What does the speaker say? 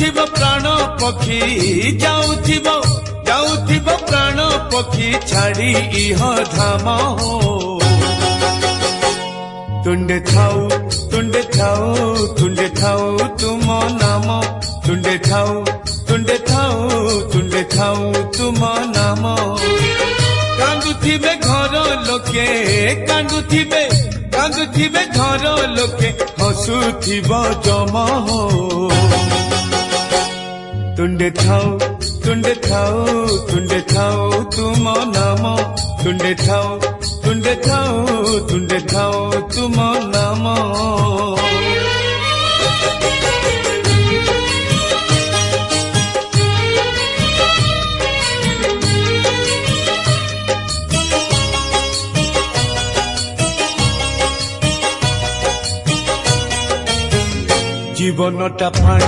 जाउथिबो प्राण पक्षी जाउथिबो प्राण पक्षी छाड़ी इह धाम तुंडे थाऊ तुम नाम तुंडे थाऊ तुम नाम कांदुथिबे घर लोके कांदुथिबे घर लोके हसुथिबो जम तुंडे थाऊ तुम नाम तुंडे थाऊ तुम नाम जीवनटा पानी